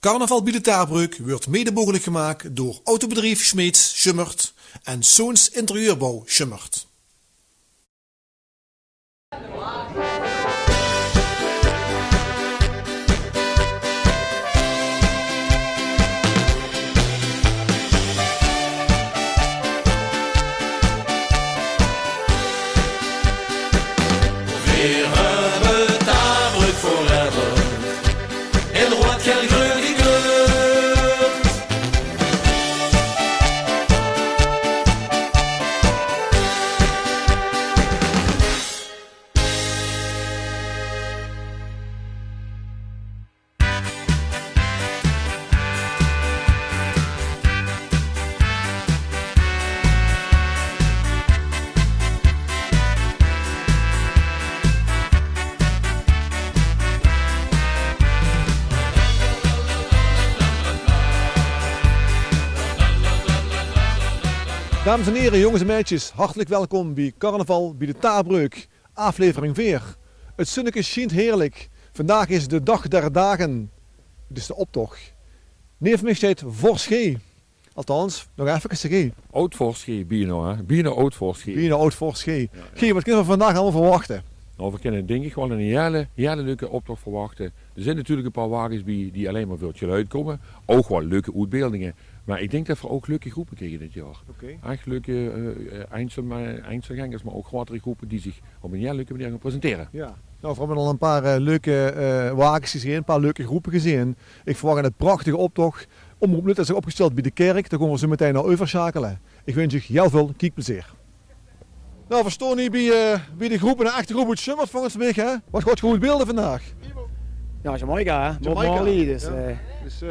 Carnaval bij de Taarbreuk wordt mede mogelijk gemaakt door autobedrijf Schmeets Schummert en Soens Interieurbouw Schummert. Dames en heren, jongens en meisjes, hartelijk welkom bij Carnaval bij de Taarbreuk, aflevering 4. Het zonnetje schijnt heerlijk. Vandaag is de dag der dagen. Het is de optocht. Neef mij staat Voorschee. Althans, nog even zeggen. Oud-Voorschee, Bino, hè? Bino Oud-Voorschee. Bino Oud-Voorschee. Gee, wat kunnen we vandaag allemaal verwachten? Nou, we kunnen denk ik gewoon een hele leuke optocht verwachten. Er zijn natuurlijk een paar wagens bij die alleen maar voor het geluid komen. Ook wel leuke uitbeeldingen. Maar ik denk dat we ook leuke groepen krijgen dit jaar. Okay. Echt leuke Einzelgangers, maar ook grotere groepen die zich op een heel leuke manier gaan presenteren. Ja. Nou, we hebben al een paar leuke wagens gezien, een paar leuke groepen gezien. Ik verwacht een prachtige optocht. Omroep Nut is zich opgesteld bij de kerk, daar gaan we zo meteen naar overschakelen. Ik wens je heel veel kijkplezier. Nou, we staan hier bij de groep, een echte groep uit Schummert volgens mij. Hè? Wat gaat goed beelden vandaag? Ja, Jamaica, hè? Bob Jamaica. Marley, dus... Ja. Dus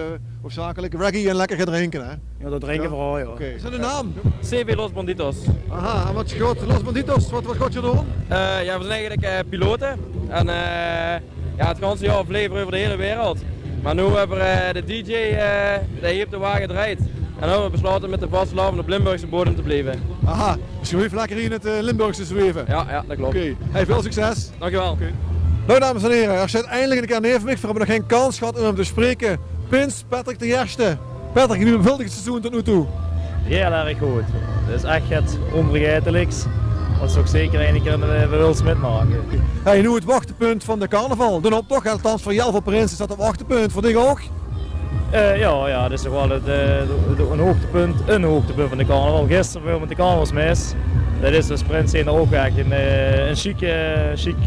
hoofdzakelijk reggae en lekker gaan drinken, hè? Ja, dat drinken vooral, ja. Okay. Is dat de naam? CV Los Banditos. Aha, en wat gaat Los Banditos? Wat gaat je doen? Ja, we zijn eigenlijk piloten. En ja, het ganse jaar vliegen over de hele wereld. Maar nu hebben we de DJ die hier op de wagen draait. En nu hebben we besloten met de vastlavende op de Limburgse bodem te blijven. Aha, dus je even lekker hier in het Limburgse zweven. Ja, dat klopt. Oké, hey, veel succes. Dankjewel. Okay. Nou, dames en heren, er zit eindelijk een keer neef mij. We hebben nog geen kans gehad om hem te spreken. Prins Patrick de Eerste. Patrick, nu een geweldig seizoen tot nu toe. Heel erg goed. Het is echt het onvergetelijks. Dat is ook zeker een keer een Wilsmith maken. Hey, nu het wachtpunt van de carnaval. De optocht, althans voor Jel van Prins is dat het wachtpunt. Voor dich ook? Ja, dat is toch wel een hoogtepunt van de carnaval. Gisteren veel met de carnavalsmis. Dat is dus Prins en ook echt een chic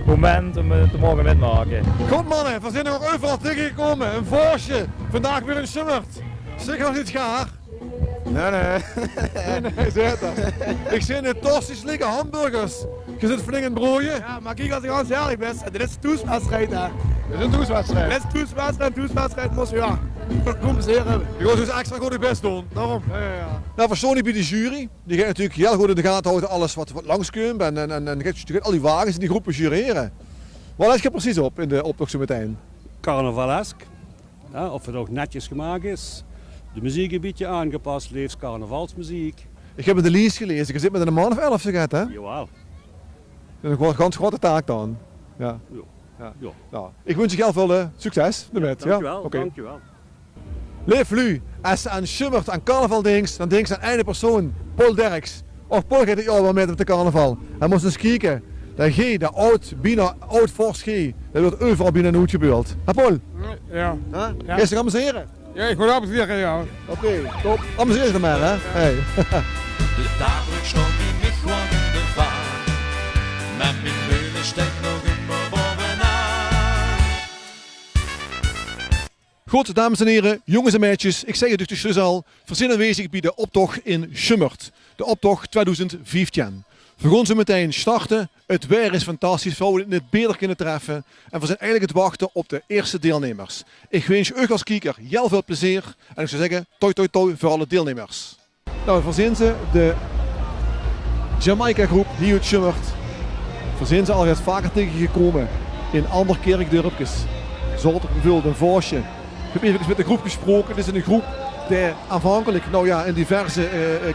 moment om te mogen metmaken. Goed mannen, we zijn er ook overal tegengekomen. Een Voorsje, vandaag weer een Schummert. Zeg nog iets gaar? Nee, zeg dat. Ik zie in tostisch liggen hamburgers. Je zit flink in het broodje. Ja, maar kijk, als ik ganz eerlijk ben, dit is een toetswedstrijd, hè. Dit is een toetswedstrijd. Dit is een toetswedstrijd, moest je ja. Goed plezier hebben. Je gaat dus extra goed je best doen. Daarom. Ja. Nou, voor Sony bij de jury. Die gaat natuurlijk heel goed in de gaten houden alles wat langskomt. En gaat al die wagens in die groepen jureren. Wat let je precies op in de optocht zo meteen? Carnavalesk. Ja, of het ook netjes gemaakt is. De muziek een beetje aangepast, leeft carnavalsmuziek. Ik heb in de lease gelezen. Je zit met een man of 11 zeg hè? Jawel. Dat is een ganz grote taak dan. Ja. Ja. Nou, ik wens je heel veel succes ermee. Dankjewel, Okay. dankjewel. Leef lu, als ze aan Schummert, aan carnaval denkt, dan denkt ze aan één persoon, Paul Derks. Och, Paul gaat het jaar wel met op de carnaval. Hij moest eens kijken. Dat G, dat oud Voorschee, dat wordt overal binnen een hoed gebeurd. Ha Paul? Ja. Ga je zich amuseren? Ja, ik wil amuseren, ja. Oké, top. Amuseer je er maar, hè? Hey. De Taarbreuk stond die mich gewoon in de vaart. Met mijn meulen steekt nog immer bovenaan. Goed, dames en heren, jongens en meisjes, ik zeg het dus al, we zijn aanwezig bij de optocht in Schummert. De optocht 2015. We gaan zo meteen starten. Het weer is fantastisch, we houden het beter kunnen treffen. En we zijn eigenlijk het wachten op de eerste deelnemers. Ik wens u als kijker heel veel plezier. En ik zou zeggen, toi toi toi voor alle deelnemers. Nou, we zien ze, de Jamaica groep hier uit Schummert. We zijn ze al eens vaker tegengekomen in andere kerkdorpjes. Zolder, bijvoorbeeld een Voorsje. Ik heb even met de groep gesproken. Dit is een groep die aanvankelijk in diverse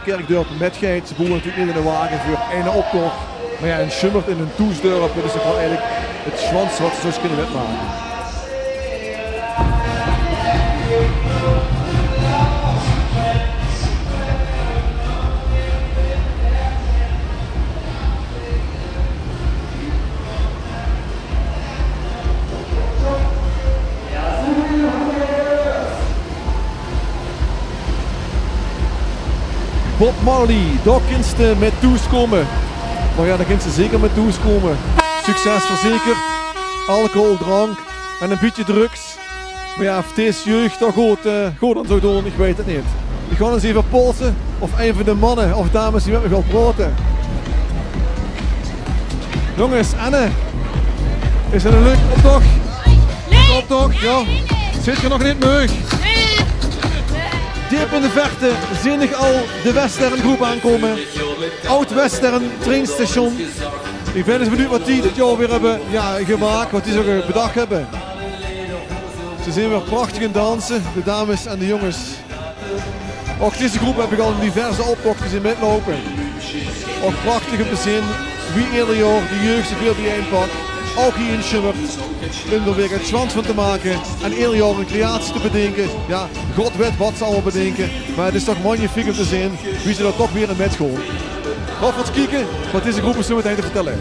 kerkdorpen met geit. Ze boeren natuurlijk niet in de wagen voor één optocht. Maar ja, in Schummert in een toesdorp, dat is toch wel eigenlijk het schwans wat ze zo kunnen metmaken. Bob Marley, daar kunt ze met toeskomen. Maar ja, daar kunt ze zeker met toeskomen. Succes verzekerd, alcohol, drank en een beetje drugs. Maar ja, of deze jeugd dat goed dan zo doen, ik weet het niet. Ik ga eens even polsen of een van de mannen of dames die met me wil praten. Jongens, Anne, is het een leuke optocht? Nee! Optocht, ja. Zit je nog niet meug? Nee! Diep in de verte zie ik al de Western groep aankomen. Oud-Western trainstation. Ik ben eens benieuwd wat die dit jaar weer hebben gemaakt, wat die zo bedacht hebben. Ze zijn weer prachtig in dansen, de dames en de jongens. Ook deze groep heb ik al in diverse optochten zien metlopen. Ook prachtig om te zien wie ieder jaar de jeugd zoveel bijeenpakt. Ook hier in Schummert. Om er weer het zwans van te maken en ieder jaar een creatie te bedenken. Ja, God weet wat ze allemaal bedenken. Maar het is toch magnifiek om te zien wie ze dat toch weer in met school. Ga eens kijken wat deze groep is zo meteen te vertellen.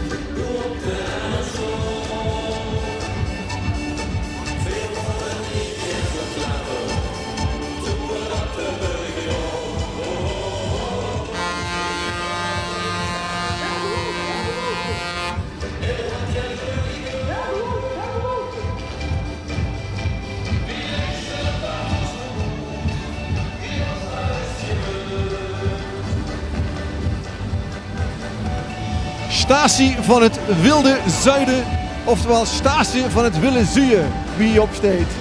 Statie van het wilde zuiden, oftewel statie van het wilde zuiden, wie hier opsteekt.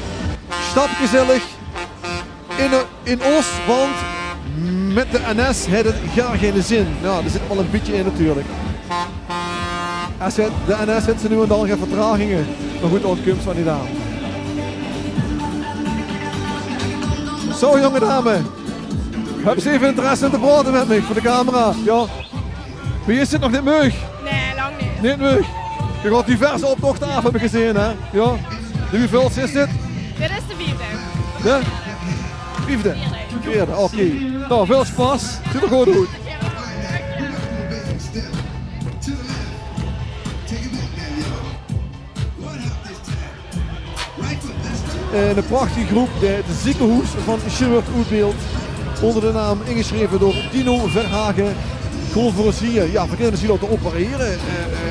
Stapgezellig in Oost, want met de NS heeft het gar geen zin. Nou, er zit wel een beetje in natuurlijk. De NS heeft ze nu en dan geen vertragingen, maar goed, ontkomst van die dame. Zo jonge dame, heb ze even interesse in te praten met me voor de camera? Ja. Wie is dit nog niet meug? Nee, lang niet. Niet meug? Je gaat diverse optochten af, heb ik gezien, hè? Ja. De hoeveelste is dit? Dit is de vierde. De? Vierde? Vierde, oké. Nou, veel spas. Ziet er goed uit. Een prachtige groep, de ziekenhuis van Schummert uitbeeld. Onder de naam ingeschreven door Dino Verhagen. Gewoon voor ons hier, ja, verkeerde ze te opereren,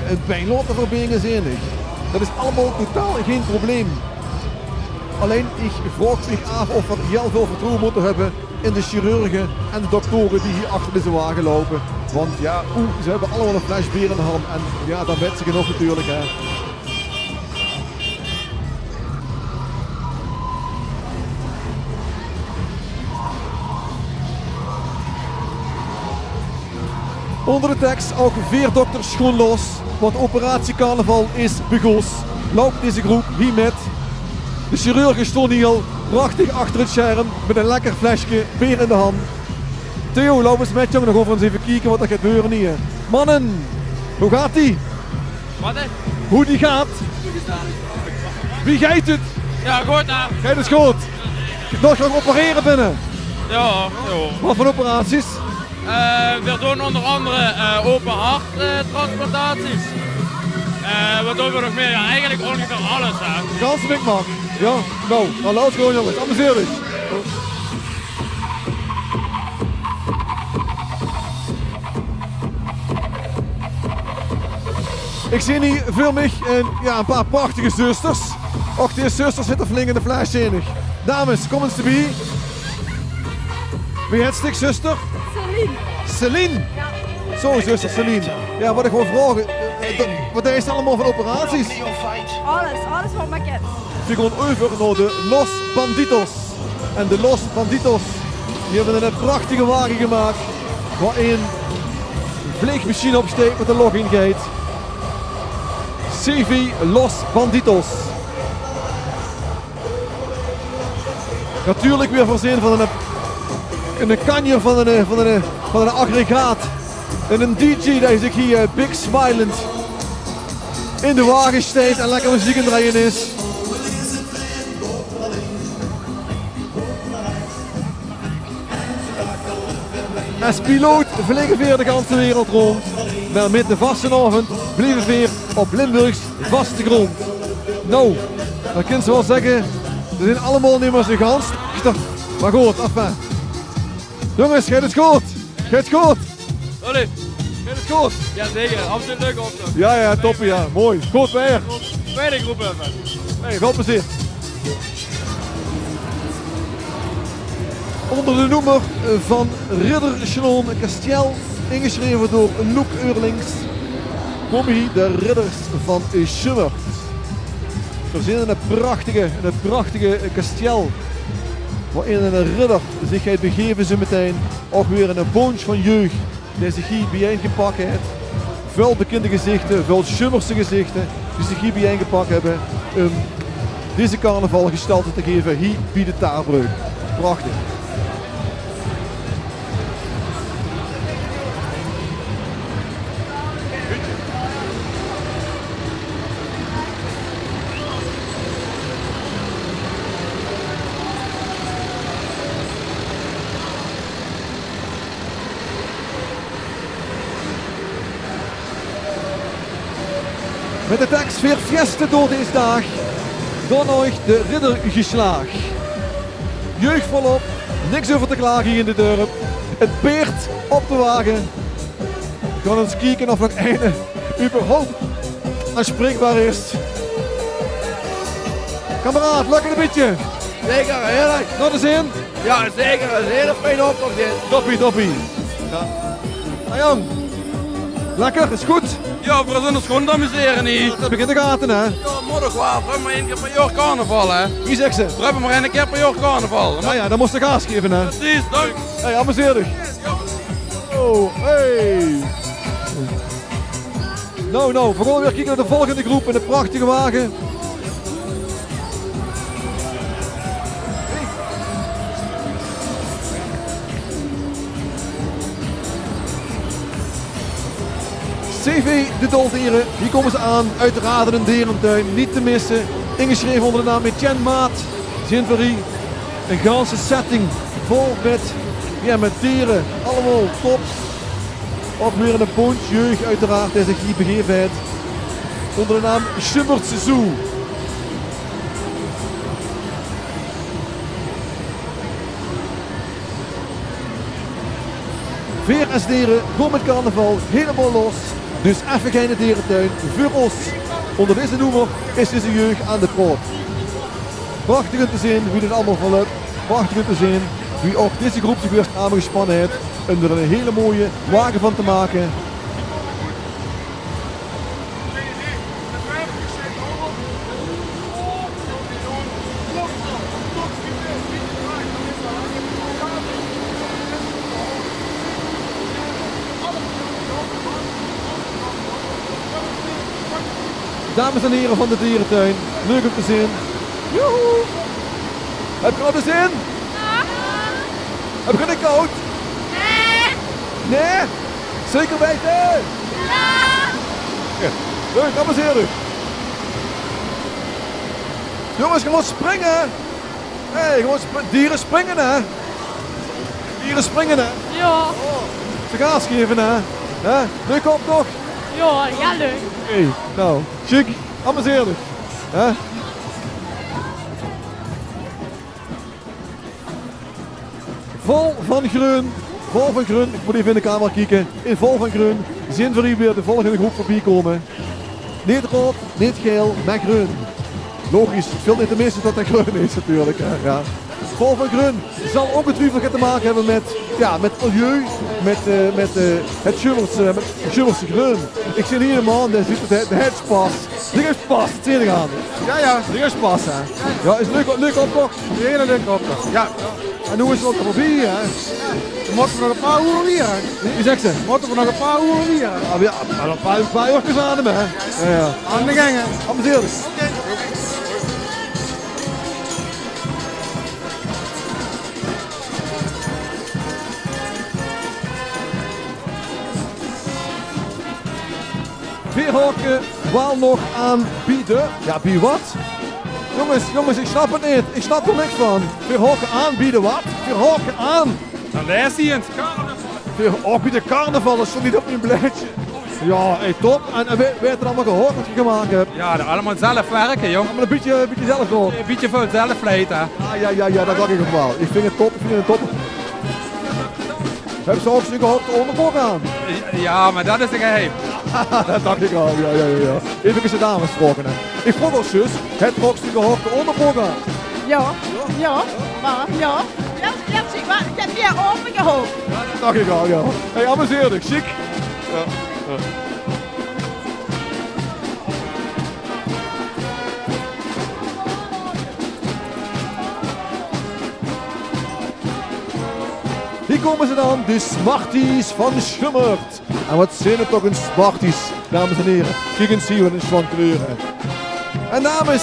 een pijn laten verbenen zenig. Dat is allemaal totaal geen probleem. Alleen ik vraag me af of we heel veel vertrouwen moeten hebben in de chirurgen en de doktoren die hier achter deze wagen lopen. Want ja, ze hebben allemaal een fles bier in de hand en ja, dan weet ze genoeg natuurlijk. Hè. Onder de tekst ook veerdokters schoon los, want operatie carnaval is begos. Loopt deze groep hier met. De chirurgen stonden hier al prachtig achter het scherm met een lekker flesje bier in de hand. Theo, loop eens met jongen nog over eens even kijken wat er gaat gebeuren hier. Mannen, hoe gaat die? Wat hè? Hoe die gaat? Wie gaat het? Ja, goed hè? Gaat het goed? Nog gaan opereren binnen? Ja. Wat voor operaties? We doen onder andere open harttransplantaties. Wat doen we nog meer? Ja, eigenlijk ongeveer alles. Hè. Gans big man. Ja, nou, laat gewoon jongens, amuseer dich. Ik zie hier veel mij een paar prachtige zusters. Och, die zusters zitten flink in de fles enig. Dames, kom eens erbij. Wie het stik, zuster? Celine. Celine? Ja. Zo, zuster Celine. Ja, wat ik wil vragen, wat is het allemaal van operaties? Alles wat maar kent. We gaan over naar de Los Banditos. En de Los Banditos, die hebben een prachtige wagen gemaakt, waarin een vleegmachine opsteekt met een login gate. CV Los Banditos. Natuurlijk weer voorzien van een kanjer van een aggregaat. En een DJ die zich hier big smilend in de wagen steekt en lekker muziek aan het draaien is. Als piloot vliegen we de hele wereld rond. Maar met de vastenavond blijven we weer op Limburgs vaste grond. Nou, dan kun je wel zeggen, we zijn allemaal niet meer zo gans. Maar goed, enfin. Jongens, gaat het goed? Gaat goed? Ollie. Gaat het goed? Jazeker, absoluut leuk optocht. Ja, toppie, ja. Mooi. Goed weer. Tweede groep even. Hey, veel plezier. Onder de noemer van Ridder Echelon Castiel, ingeschreven door Loek Eurlings, komen hier de ridders van Schummert. Verzinnen een prachtige kasteel, waarin een ridder zich gaat begeven zo meteen. Ook weer een bunch van jeugd die zich hier bijeengepakt heeft. Veel bekende gezichten, veel Schummertse gezichten die zich hier bijeengepakt hebben om deze carnaval gestalte te geven hier bij de Taarbreuk. Prachtig. Met de tekst weer fieste door deze dag. Dan nog de riddergeslaag. Jeugd volop, niks over te klagen hier in de dorp. Het beert op de wagen. We gaan eens kijken of het einde überhaupt aanspreekbaar is. Kameraad, lukt het een beetje? Zeker, heerlijk. Nog eens in? Ja, zeker. Een hele fijne optocht dit. Toppie. Ja. Nou jong, lekker, is goed? Ja, we zijn ons gewoon amuseren niet. Dat begint de gaten, hè? Ja, moet ook wel. We hebben maar 1 keer per jaar carnaval, hè. Wie zegt ze? We hebben maar 1 keer per jaar carnaval. Ja, dan moest je gas geven, hè? Precies, dank. Hey, amuseer dich. Oh, hey. Nou, we gaan weer kijken naar de volgende groep in de prachtige wagen. CV de Doldieren, hier komen ze aan, uiteraard in een dierentuin, niet te missen. Ingeschreven onder de naam Etienne Maat, Zinverie. Een ganse setting vol met dieren, allemaal top. Ook weer een bunch jeugd uiteraard die zich hier begeven heeft. Onder de naam Schummertse Zoo. Veer en stieren, gewoon met carnaval, helemaal los. Dus even geen dierentuin, voor ons. Onder deze noemer is deze jeugd aan de proot. Prachtig om te zien wie het allemaal voluit. Prachtig om te zien wie ook deze groep zich weer samengespannen heeft om er een hele mooie wagen van te maken. Dames en heren van de dierentuin, leuk om te zien. Joehoe! Heb je er al zin? Ja. Heb je het koud? Nee. Nee? Zeker weten? Ja. Leuk, dames en heren. Jongens, gewoon springen. Hé, gewoon dieren springen, hè? Dieren springen, hè? Ja. Ze gas geven, hè? Leuk op toch? Ja, leuk. Oké, nou, chic, amuseer dich. Vol van groen, ik moet even in de camera kijken. In vol van groen zien we hier weer de volgende groep voorbij komen. Niet rood, niet geel, maar groen. Logisch, het veel niet tenminste dat dat groen is natuurlijk. Hè. Ja. Vol van groen zal ongetwijfeld te maken hebben met milieu, met het Schummertse groen. Ik zie hier een man, die ziet het pas. Die heeft pas, het zie je aan. Ja, die heeft pas. Hè. Ja, is het leuk optocht? Een hele leuke optocht. Ja. En hoe is het ook voorbij, hè? We moeten nog een paar uur wieren. Wie zegt ze? Moeten we nog een paar uur wieren. Ja, een paar uurtjes aan hem, hè? Ja. Aan de gangen. Amuseer dich. Veerhokken wel nog aanbieden. Ja, bij wat? Jongens, ik snap het niet. Ik snap er niks van. Veerhokken aanbieden wat? Veerhokken aan. Dan leest hij het. Ook bij de carnaval is toch niet op een blaadje. Ja, hey, top. En weet er allemaal gehoord wat je gemaakt hebt? Ja, allemaal zelf werken, jong. Maar een beetje zelf gewoon. Een beetje veel zelf leiden. Ja, dat dacht ik ook wel. Ik vind het top. Hebben ze ook zo'n gehokte onderbroek aan? Ja, maar dat is een geheim. Dat dacht ik al, ja. Even eens de dames gesproken. Ik vroeg al zus, het ook zo'n gehokte onderbroek aan? Ja. Maar, ja. Ja, zie maar. Ik heb weer opengehoopt. Dat dacht ik al, ja. Hey, amuseer dich, chic. Ja. Hier komen ze dan, de Smarties van Schummert. En wat zijn het toch een Smarties, dames en heren. Kijk eens hier, wat een van kleuren. En dames,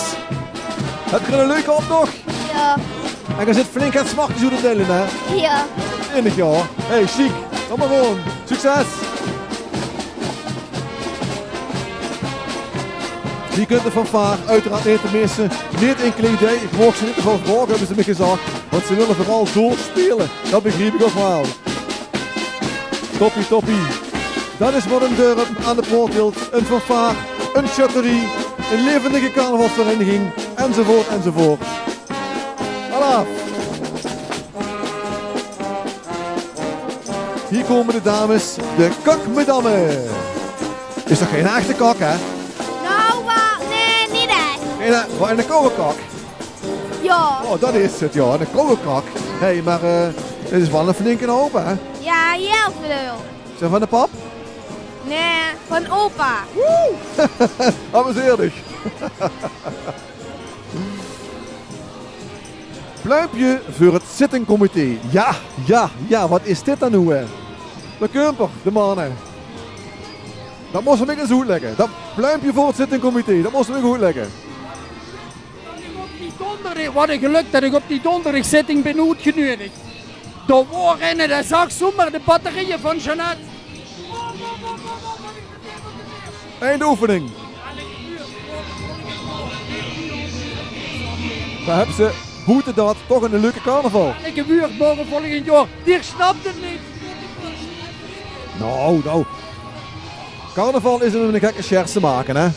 heb je een leuke optocht? Ja. En je zit flink aan Smarties hoe te delen, hè? Ja. Enig, ja. Hey, chic. Kom maar gewoon. Succes! Hier kunt de fanfare uiteraard niet te missen. Niet in kledij. Ik mocht ze niet ervan vragen, hebben ze me gezegd. Want ze willen vooral doorspelen. Dat begreep ik ook wel. Toppie. Dat is wat een deur aan de poort hield. Een fanfare, een chatterie, een levendige carnavalsvereniging, enzovoort. Voilà. Hier komen de dames, de kakmedammen. Is toch geen echte kak, hè? Nou, nee, niet echt. En een koude kak? Ja. Oh, dat is het, ja. Een koude kak. Hé, maar dit is wel een flinke hoop, hè? Ja, heel veel. Zijn van de pap? Nee, van opa. Amuseer dich. Pluimpje voor het zittingcomité. Ja, wat is dit dan nu, hè? De Kumper, de mannen. Dat moesten we eens goed leggen. Dat pluimpje voor het zittingcomité, dat moesten we goed leggen. Wat een geluk dat ik op die donderdag-zitting ben uitgenodigd. Door waarin de zag zomaar de batterieën van Jeanette. Eindoefening. Daar hebben ze, hoe te dat, toch een leuke carnaval. Ik heb buurt morgen volgend jaar, die snapt het niet. Nou. Carnaval is een gekke scherts te maken, hè?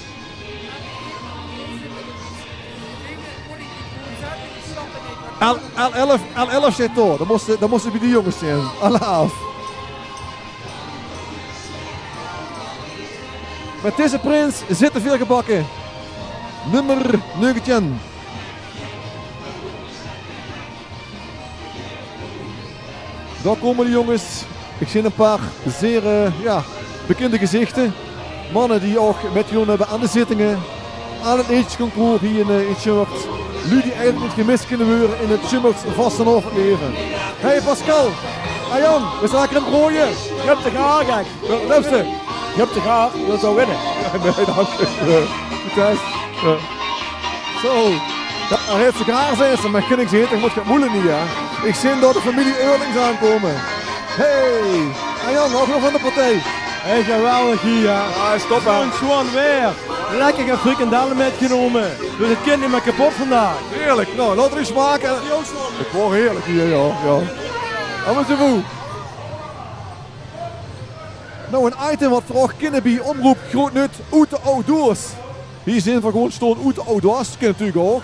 L11 zit door, dan moesten bij die jongens zijn. Alle af. Met deze prins zitten veel gebakken. Nummer 19. Daar komen de jongens. Ik zie een paar zeer bekende gezichten. Mannen die ook met jullie hebben aan de zittingen. Aan het eetjesconcours hier in Schummert. Jullie die eigenlijk niet gemist kunnen worden in het Schummert Vastenhof leven. Hey Pascal. Jan, we zaken hem gooien. Je hebt de gaar, kijk. Luister. Je hebt de gaar, je wilt zo winnen. Nee, dank je. Succes. Zo. Daar heeft ze graag zijn, maar kan ik zien, ik moet het moeilijk niet, ja. Ik zie door de familie Eurlings aankomen. Hey, Jan, ook nog van de partij. Hey, geweldig hier, ja. Ja, stop hè. Gewoon weer. Lekker frikandellen metgenomen. Dus het kind niet meer kapot vandaag. Heerlijk, nou, laat er eens smaken. Ik word heerlijk hier, ja. Allemaal zo goed. Nou, een item wat voor kinderen bij omroep groot nut, uit de outdoors. Hier zijn we gewoon staan uit de outdoors, dat kan natuurlijk ook.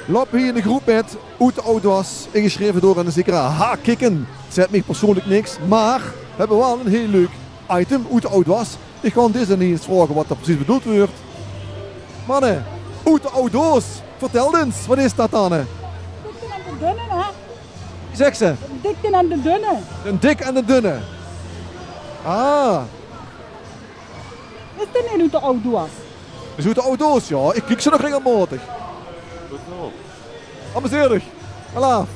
Loop hier in de groep met uit de outdoors, ingeschreven door een zekere H-Kikken. Zet mij persoonlijk niks, maar we hebben wel een heel leuk item uit de outdoors. Ik ga deze niet eens vragen wat dat precies bedoeld wordt. Mannen, uit de outdoors, vertel eens, wat is dat dan? De dunne, hè? Zeg ze. De dikke en de dunne. Een dik en de dunne. Ah. Is dit niet uit de outdoors? Dus uit de outdoors, ja. Ik kijk ze nog regelmatig. Amuseer dich. Voilà.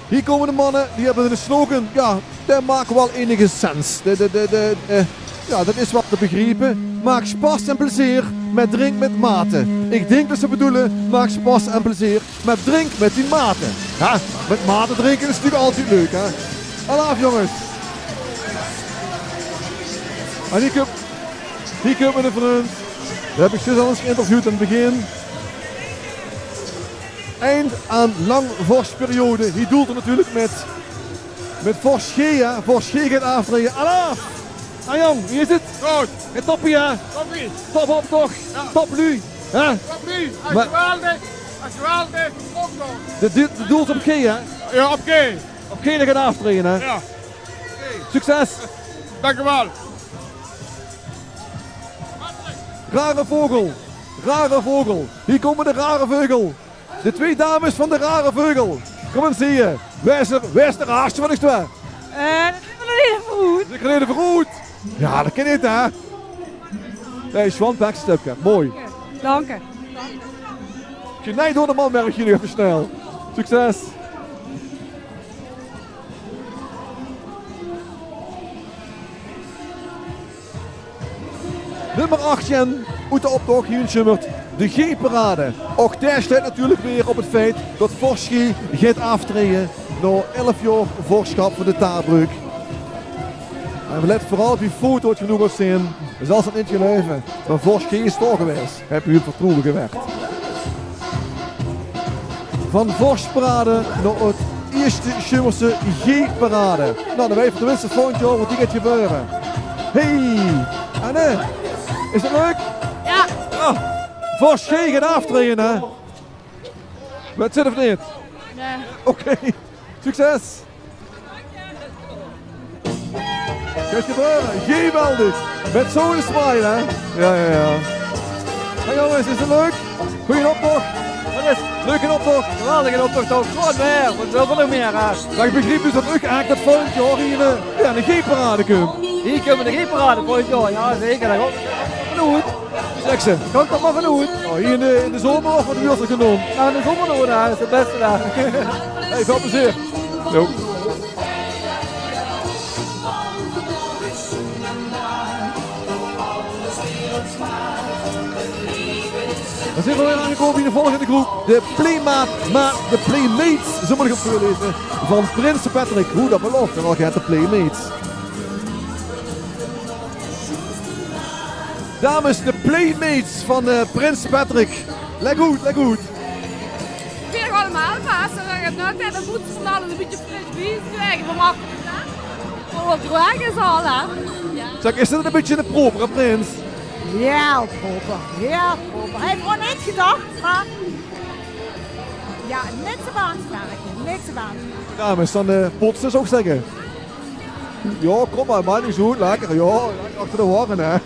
Hier komen de mannen, die hebben een slogan. Ja, dat maakt wel enige sens. Ja, dat is wat te begrijpen. Maak spas en plezier met drink met maten. Ik denk dat ze bedoelen, maak spas en plezier met drink met die maten. Ja, met maten drinken is natuurlijk altijd leuk, hè. Alaaf jongens. En hier komen de vriend. Dat heb ik dus al eens geïnterviewd aan het begin. Eind aan lang vorstperiode. Hier doelt er natuurlijk met Vorst G, hè. Vorst G gaat aftreden. Alaaf! Jan, wie is het? Goed. Het toppie, hè? Toppie. Top op toch? Ja. Top nu. Hè? Top nu. Geweldig. Geweldig. Ook nog. De doelt op G, hè? Ja, op G. Op gele gaan aftreden, hè? Ja. Succes! Dank u wel. Rare vogel. Rare vogel. Hier komen de rare vogel. De 2 dames van de rare vogel. Kom eens hier. Waar is de raarste van de twee? Dat is wel even goed. Ik ga even goed. Ja, dat kan niet, hè? Nee, Schwantbekstupje. Mooi. Dank je. Genijd door de man, merk jullie even snel. Succes. Nummer 8 uit de optocht hier in Schummert. De G-parade. Ook daar staat natuurlijk weer op het feit dat Vorschie gaat aftreden na 11 jaar voorschap voor de Taarbreuk. En we letten vooral op die foto het genoeg zien. Zelfs dat niet geloven. Maar Vorschie is toch geweest. Heb je het vertrouwen gewerkt. Van Vorschparade naar het eerste Schummerse G-parade. Nou, dan weet je tenminste volgend jaar wat die gaat gebeuren. Hey, Anne. Is dat leuk? Ja. Vorschie gaat aftreden, hè? Wat zit of niet? Nee. Oké, succes! Gaat gebeuren, geweldig! Met zo'n smile, hè? Ja. Hey jongens, is het leuk? Goeie optocht! Wat is? Leuke optocht! Geweldige optocht ook. Gewoon meer. Wat wil er nog meer aan? Maar ik begreep dus dat u eigenlijk dat volgend jaar hier een G-parade komt. Hier kunnen we de G-parade volgend jaar. Ja, zeker. Dat komt goed. Zeg ze. Komt dat maar van goed. Oh, hier in de zomer of wat u wilt er genomen? Nou, de zomer doen, dat is het beste daar. Hey, veel plezier. Jo. Dan zijn we weer aangekomen in de volgende groep. De Playmates, zo moet ik het voorlezen, van Prins Patrick. Hoe dat belooft, en al gaat de Playmates. Dames, de Playmates van Prins Patrick. Leg goed. Weer allemaal vast. En dan gaat nog net een voet van alles een beetje fris bies krijgen. Van makkelijk, hè? Voor wat droog is al, hè? Ja. Zeg, is dit een beetje de propere Prins? Heel proper. Hij heeft gewoon niet gedacht, maar... Ja, niks aan te werken. Niks aan. Dames, dan potsen zou ik zeggen. Ja, kom maar, man, is goed, lekker. Ja, lekker achter de horen, hè.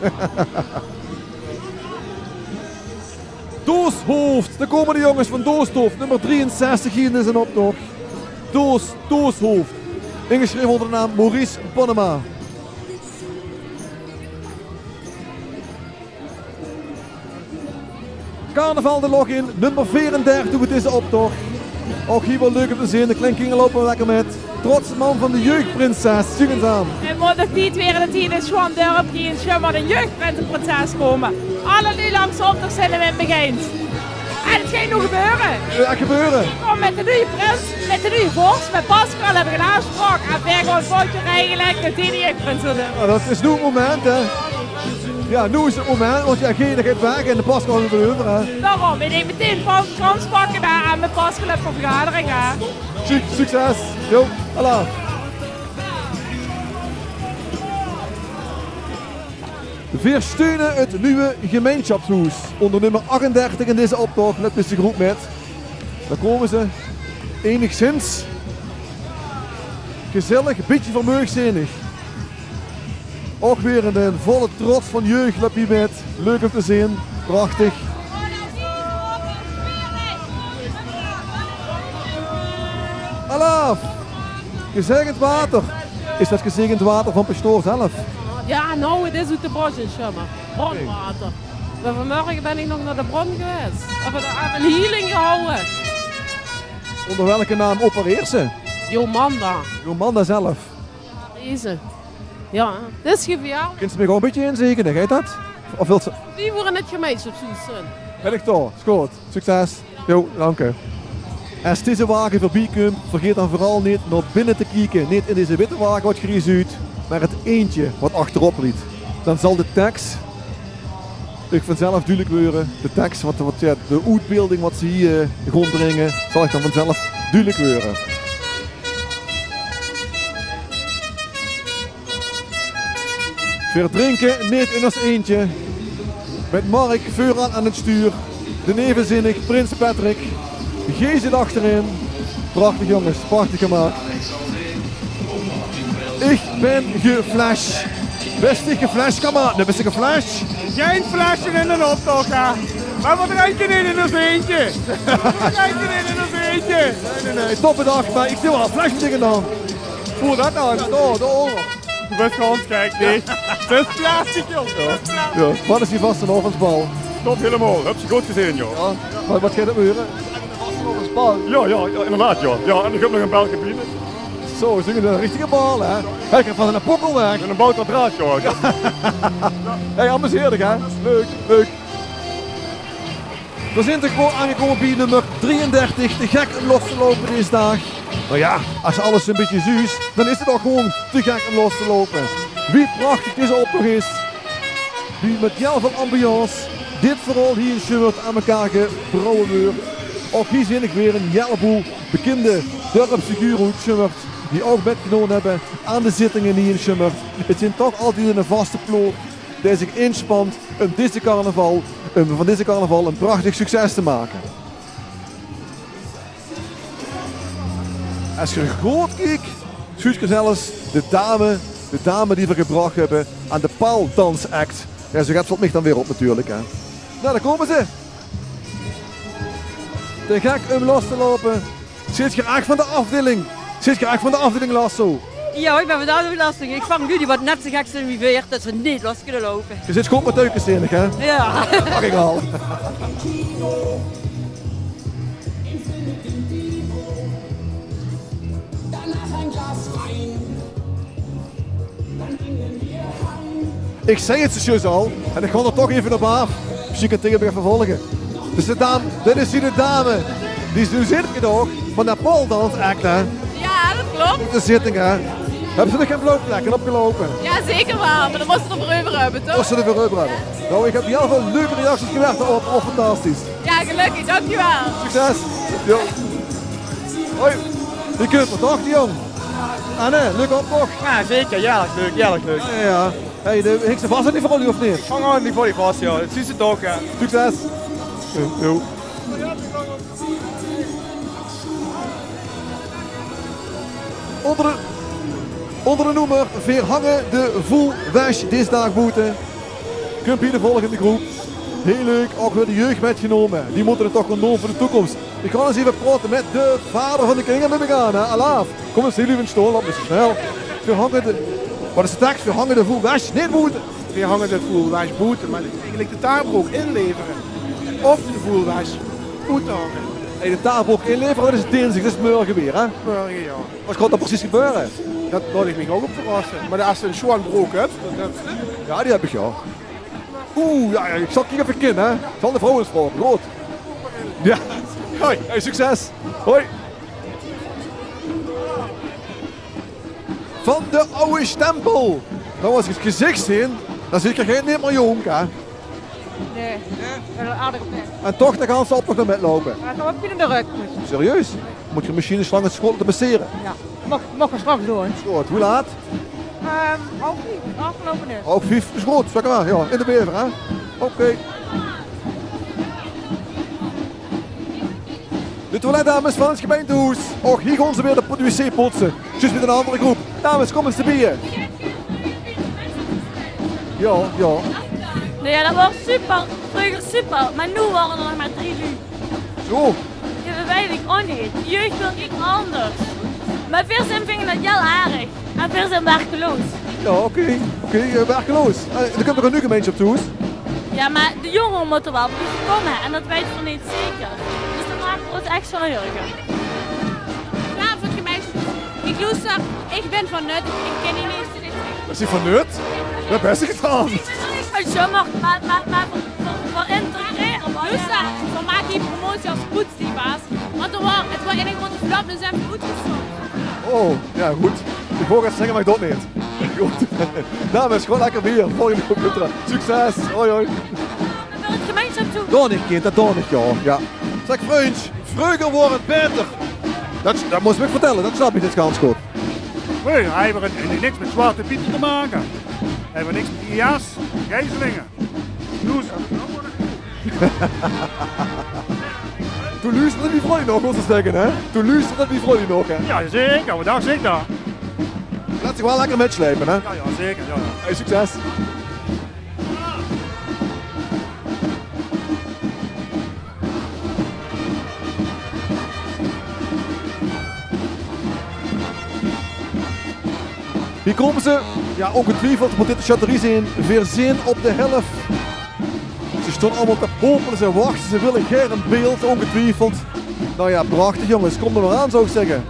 Dooshoofd, daar komen de jongens van Dooshoofd, nummer 63 hier in zijn optocht. Dooshoofd, ingeschreven onder de naam Maurice Bonnema. Carnaval de login, nummer 34 uit deze optocht. Ook hier wel leuk om te zien, de klinkingen lopen lekker met. Trotse man van de jeugdprinses, zie eens aan. En moet het niet weer dat hier in Schwandorp hier in Schummer een jeugdprinses komen. Alle die langs de optocht zijn we in het begin. En het gaat nog gebeuren. Ja, gebeuren. Ik kom met de nieuwe prins, met de nieuwe vorst, met Pascal heb ik een afspraak. En wij gaan het volgende eigenlijk met die jeugdprins doen. Nou, dat is nu het moment, hè. Ja, nu is het moment, want ja, geen gaat weg en de Pascal gaat gebeuren, hè. Daarom, ik neem meteen van kans pakken en met Pascal heb voor vergadering, hè. Succes. Jo, hallo. We steunen het nieuwe gemeenschapshuis. Onder nummer 38 in deze optocht. Let is de groep met. Daar komen ze. Enigszins gezellig, een beetje vermeugenzinnig. Ook weer een volle trots van jeugd. Let hier met. Leuk om te zien. Prachtig. Hallo. Gezegend water. Is dat gezegend water van pastoor zelf? Ja, nou, het is uit de bos in Schummer. Bronwater. Maar vanmorgen ben ik nog naar de bron geweest. Heb een healing gehouden. Onder welke naam opereert ze? Jomanda. Jomanda zelf. Deze. Ja, dit is gevaarlijk. Kunt ze me gewoon een beetje inzekenen, gaat dat? Of wilt ze... Wie worden het gemeenschapshuis zijn? Ben ik toch? Is goed. Succes. Jo, dank u. Als deze wagen voorbij komt, vergeet dan vooral niet naar binnen te kijken. Niet in deze witte wagen wat gries uit, maar het eentje wat achterop liet. Dan zal de tekst, ik vanzelf duidelijk worden, de tekst, de uitbeelding wat ze hier grondbrengen, zal ik dan vanzelf duidelijk worden. Verdrinken niet in ons eentje. Met Mark vooraan aan het stuur. De nevenzinnig Prins Patrick. Gezen achterin. Prachtig jongens, prachtig gemaakt. Ik ben geflasht. Bist du geflasht, Kameraden? Bist du geflasht? Geen flesje in een optocht, hè. Maar wat drink je niet in een eentje? Wat drink je niet in een eentje? Nee, toppe dag, maar ik wil wel een flesje tegen dan. Voel dat nou? De oren. Je bent gewoon kijk, nee. Het is plastic, joh. Ja, wat is die vaste ovensbal? Tot helemaal. Heb je goed gezien, joh. Ja, maar wat gaat er gebeuren? Vaste ovensbal. Ja, inderdaad, joh. Ja, en ik heb nog een bel gebieden. Zo, zingen een richtige bal, hè? Hij gaat van een pokkel weg. En een bout draad, joh. Hey, amuseerdig, hè? Leuk. We zijn er gewoon aangekomen bij nummer 33. Te gek om los te lopen deze dag. Maar ja, als alles een beetje zuus, dan is het ook gewoon te gek om los te lopen. Wie prachtig deze optocht is. Wie met heel veel ambiance dit vooral hier in Schummert aan elkaar gebrouwen wordt. Ook hier zie ik weer een heleboel bekende dorpsfiguren uit Schummert. Die ook metgenomen hebben aan de zittingen hier in Schummert. Het zijn toch altijd een vaste ploeg die zich inspant om van deze carnaval een prachtig succes te maken. Als je goed kijkt, zie je zelfs de dame die we gebracht hebben aan de paaldansact. Ja, zo gaat het mij dan weer op natuurlijk. Hè. Nou, daar komen ze. Te gek om los te lopen. Zit je graag van de afdeling? Zit je graag van de afdeling Lasso? Ja, ik ben van de afdeling. Ik vang jullie wat net zo gek zijn wie weer, dat ze niet los kunnen lopen. Je zit goed met teukenzinnig, hè? Ja. Mag ik al. Ik zei het zojuist al en ik ga er toch even op af. Misschien kan tegen me even volgen. Dus de dame, dit is hier de dame. Die is nu zitting van de pooldans act, hè? Ja, dat klopt. De zitting, hè? Hebben ze nog geen blootvlekken opgelopen? Ja, zeker wel, maar dan moesten we er over hebben, toch? Moesten we er over hebben. Nou, ik heb heel veel leuke reacties gewerkt op. Oh, fantastisch. Ja, gelukkig, dankjewel. Succes. Ja. Hoi. Die kunt er toch, die jong? Anne, leuk op toch? Ja, zeker. Jaarlijk leuk. Ja. Hey, de Hikse vast aan die volley of niet? Ik hang aan die volley vast, ja. Het is het toch, ja. Succes. Jo. Onder de noemer Verhangen de Voel Wesch deze dag boete. Kunt hier de volgende groep. Heel leuk, ook weer de jeugd metgenomen. Die moeten het toch gewoon doen voor de toekomst. Ik ga eens even praten met de vader van de kringen met me gaan. Alaaf, kom eens heel even stoel, laat me zo snel. Verhangen de... Wat is de tekst? Verhangen de Voel Wesch, niet boete. Verhangen de Voel Wesch boete, maar eigenlijk de taarbroek inleveren. Of de Voel Wesch boete hangen. Hey, de taarbroek inleveren, dat is dinsdag, dat is morgen weer, hè? Morgen, ja. Wat gaat er precies gebeuren? Dat laat ik me ook op verrassen. Maar als je een Schwanbroek hebt, Ja, die heb ik, ja. Oeh, ja, ik zal kijken even kin, hè. Zal de vrouwen spraken, goed. Ja. Hoi, hey, succes. Hoi. Van de oude stempel. Nou, als ik het gezicht zie, dan zie ik er geen meer jong, hè. Nee, dat is een aardige plek. En toch, dan gaan ze op nog met lopen. Maar dan heb je in de rug. Serieus? Moet je misschien slang het school te passeren? Ja, mag we straks doen. Goed, hoe laat? Afgelopen net. Ook 5 is goed, zeg maar. Ja, in de bever, hè? Oké. De toiletdames van het gemeentehuis. Och, hier gaan ze weer de wc poetsen. Juist met een andere groep. Dames, kom eens te bieden. Ja. Nee, dat was super. Vroeger super. Maar nu waren er nog maar 3 uur. Zo. Ja, dat weet ik ook niet. De jeugd wil niet anders. Maar veel zijn vinden dat heel aardig. En veel zijn werkeloos. Ja, oké, werkeloos. Er komt nog een nu gemeentje op toe. Ja, maar de jongeren moeten wel komen. En dat weten we niet zeker. Dus dat maakt ons echt zorgen. Vanavond gemeente. Ik luister, ik ben van Nut. Ik ken die eerste dit. Dat is hij van Nut? Dat heb best gedaan. Jammer, maar voor integreren. Luister, we maken die promotie als poetsdiva's. Want het was in een grote flap, dus zijn goed gestopt. Oh, ja goed. Ik wou gaan zeggen, maar ik doe het niet. Goed. Dames, gewoon lekker bier. Volgende computer. Succes. Hoi hoi. Naar het gemeenschap toe. Doe ik kind, dat doe ik ja. Zeg vriend, vroeger wordt het beter. Dat moest ik vertellen, dat snap je dit ganz goed. Nee, hij heeft niks met Zwarte Piet te maken. Hij heeft niks met IA's, gijzelingen. Toen luisterde die vrouw nog, moet ik zeggen, hè? Toen luisterde die vrouw nog, hè? Ja, zeker, wat dacht ik dan? gaat zich wel lekker mitslepen, hè? Ja, zeker. Ja. Hey, succes! Hier komen ze. Ja, ongetwijfeld moet dit de Chateaurie zijn. Verzin op de helft. Ze stonden allemaal te popelen, ze wachten, ze willen geen beeld, ongetwijfeld. Nou ja, prachtig jongens, kom er maar aan zou ik zeggen.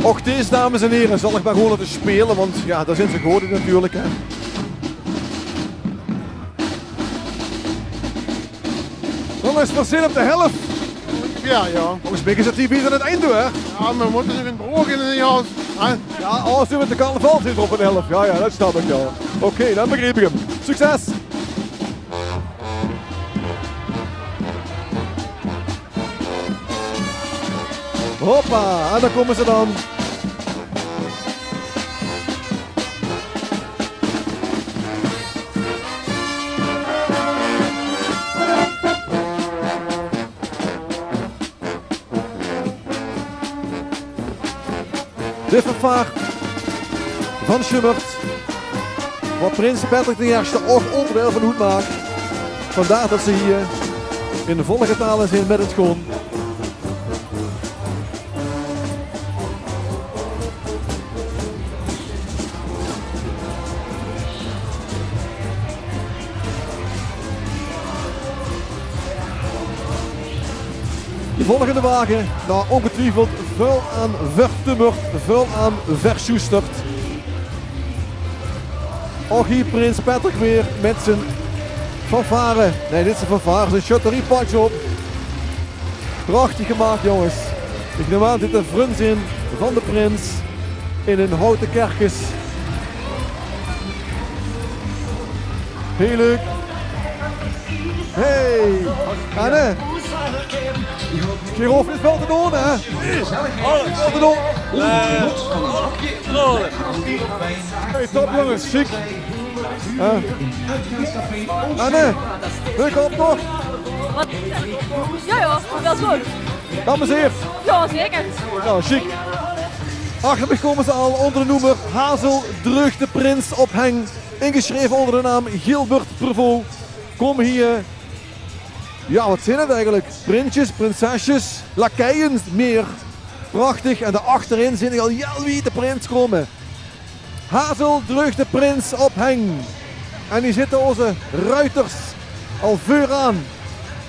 Och, deze dames en heren zal ik maar gewoon laten spelen, want ja, daar zijn ze geworden natuurlijk. Hè. Jongens, Verzin op de helft. Ja. Volgens mij is het hier weer aan het einde, hè? Ja, we moeten er een broek in de jas. Ja, als u met de carnaval zit op een helft. Ja, dat snap ik wel. Oké, dan begreep ik hem. Succes! Hoppa, en daar komen ze dan. De fanfare van Schummert, wat Prins Patrick I ook onderdeel van Hoed maakt. Vandaar dat ze hier in de volle getalen zijn met het schoon. De volgende wagen, nou ongetwijfeld vuil aan vertummerd, vuil aan versjoesterd. Ook hier Prins Patrick weer met zijn fanfare. Nee, dit is een fanfare, zijn Chateaurie patch op. Prachtig gemaakt jongens. Ik neem aan dit de frunzin van de prins in een houten kerkjes. Heel leuk. Hey, Anne. Gerolf is wel te doen, hè? Wel te doen. Hey, top jongens, chic. Anne, leuk op toch? Ja, dat is goed. Dames en heren. Ja, zeker. Nou, chic. Achter me komen ze al onder de noemer Hazel Dreug de Prins op Heng. Ingeschreven onder de naam Gilbert Prevot. Komen hier. Ja, wat zijn het eigenlijk? Prinsjes, prinsesjes, lakeien meer. Prachtig. En daarachterin zien we al wie de prins komen. Hazel Dreug de Prins op Heng. En hier zitten onze ruiters al vuur aan.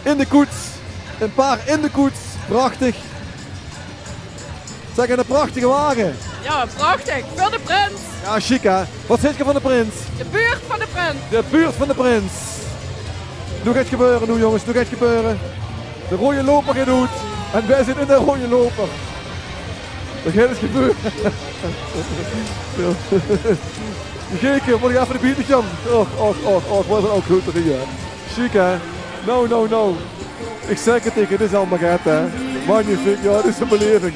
In de koets. Een paar in de koets. Prachtig. Zeg, een prachtige wagen. Ja, prachtig. Voor de prins. Ja, chic hè. Wat zit je van de prins? De buurt van de prins. De buurt van de prins. Nu gaat het gebeuren, nu jongens, nu gaat het gebeuren. De rode loper gaat uit. En wij zitten in de rode loper. Dan gaat het gebeuren. Gekeken, word je even de biertje jam. Och, wat een ook goed hier. Chic hè. Nou. Ik zeg het tegen, dit is allemaal gehad hè. Magnifiek, ja, dit is een beleving.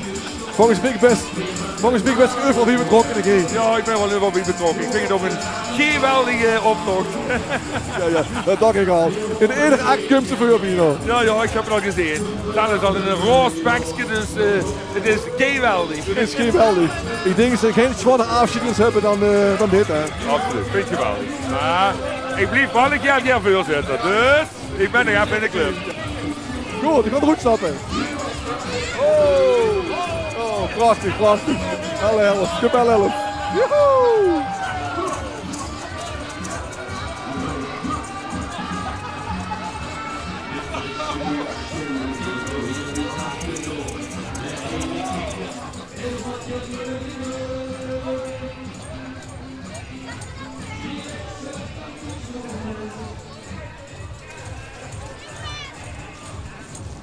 Volgens mij best overal wie betrokken is. Ja, ik ben wel overal wie betrokken. Ik vind het ook een geweldige optocht. ja, dat dacht ik al. In ieder act komt ze voor hier. Ja, ik heb het al gezien. Dat is al in een roze pakje, dus het is geweldig. Het is geweldig. Ik denk dat ze geen zwarte afschieters hebben dan dit hè. Absoluut, vind je wel. Maar ik blijf wel een keer hier voor zitten, dus ik ben nog even in de club. Goed, ik ga er goed stappen. Oh, prachtig. Alle helft, cup alle helft. Joehoe!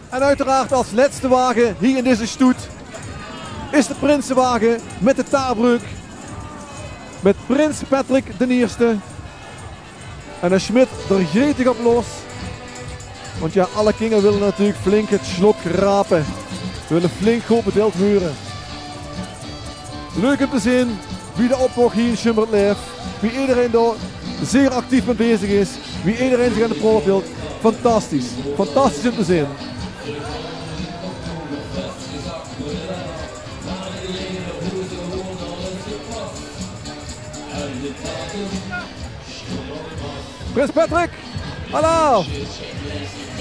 En uiteraard als laatste wagen hier in deze stoet is de Prinsenwagen met de taarbreuk. Met Prins Patrick I. En de Schmidt er gretig op los. Want ja, alle kingen willen natuurlijk flink het slok rapen. Ze willen flink goed bedeeld huren. Leuk om te zien wie de optocht hier in Schummert leeft. Wie iedereen daar zeer actief mee bezig is. Wie iedereen zich aan de proef hield. Fantastisch. Fantastisch om te zien. Prins Patrick, hallo.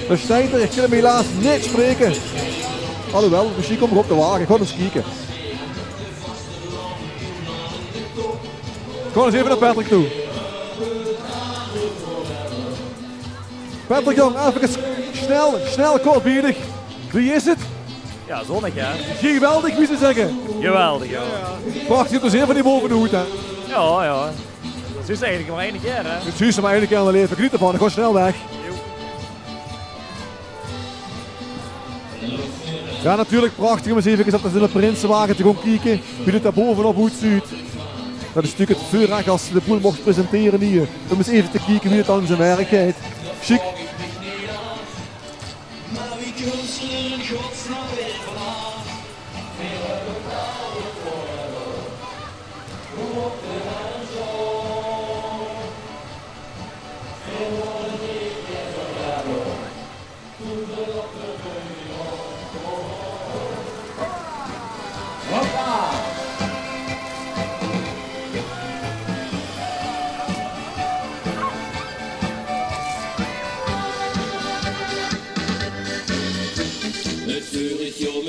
De Steiner, ik kan hem helaas niet spreken. Alhoewel, misschien kom ik op de wagen, ik ga eens kijken. Gewoon eens even naar Patrick toe. Patrick jong, even snel, kortbiedig. Wie is het? Ja, zonnig hè. Geweldig, wie ze zeggen. Geweldig, ja. Prachtig te zien van die boven de hoed hè. Ja. Dat is eigenlijk maar één keer hè. Het is maar eigenlijk aan het leven, geniet ervan, ik ga snel weg. Ja, natuurlijk prachtig om eens even op de Prinsenwagen te gaan kijken. Wie het daar bovenop hoe het ziet. Dat is natuurlijk het vuurrecht als de boel mocht presenteren hier. Om eens even te kijken wie het aan zijn werk gaat. Chic.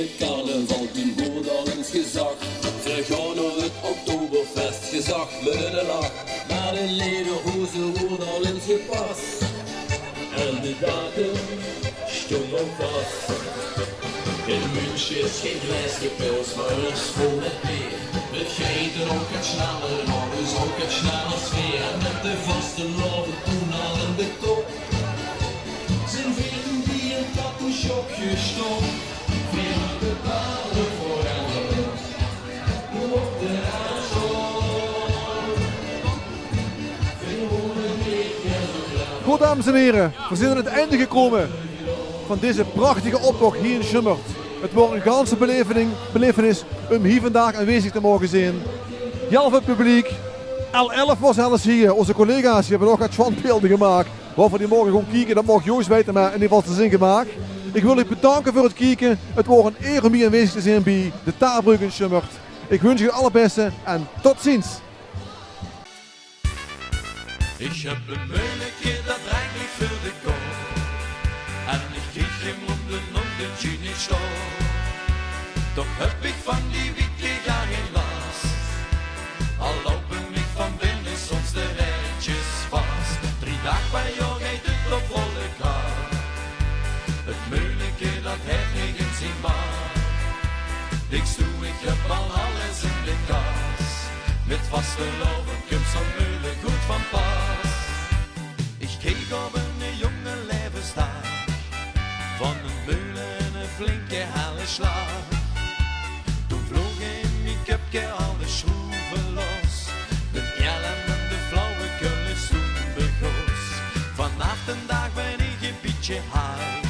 Met carnaval toen hoorde al eens gezag. Vergaan door het Oktoberfest, gezag met een lach. Maar de lederhozen worden al eens gepast. En de datum stond nog vast. In München is geen glaasje pils, maar een school met bier. Het geiten ook het sneller, maar dus ook het sneller sfeer. En met de vaste loven toen al in de top. Zijn veerten die een tattoo-shop gestopt. Goed dames en heren, we zijn aan het einde gekomen van deze prachtige optocht hier in Schummert. Het wordt een ganse belevenis om hier vandaag aanwezig te mogen zijn. Jalf het publiek, L11 was zelfs hier, onze collega's die hebben nog wat standbeelden gemaakt. Waarvoor die morgen gewoon kijken, dat mag Joost weten, maar in ieder geval te zin gemaakt. Ik wil u bedanken voor het kijken. Het wordt een eer om hier aanwezig te zijn bij de Taarbrug in Schummert. Ik wens je het allerbeste en tot ziens. Ich hab ein Mölleke, das eigentlich für die Kopf. Und ich krieg im Munden und den Schienen nicht stopp. Doch hab ich von die wirklich angelassen. Erlauben mich von binnen, sonst der Rätschis fast. 3 Tage bei Jahr geht es auf volle Karte. Het Mölleke, das hat mich in sein Bad. Denkst du, ich hab mal alles in den Gas. Mit was verloren, kommt's am Mölle gut vom Pass. Ich keek op een jonge levensdag. Van een Mölle een flinke helle slag. Toen vloog in mijn köpke alle schroeven los. De jellen en de flauwe is toen begos. Vanaf de dag ben ik een beetje high.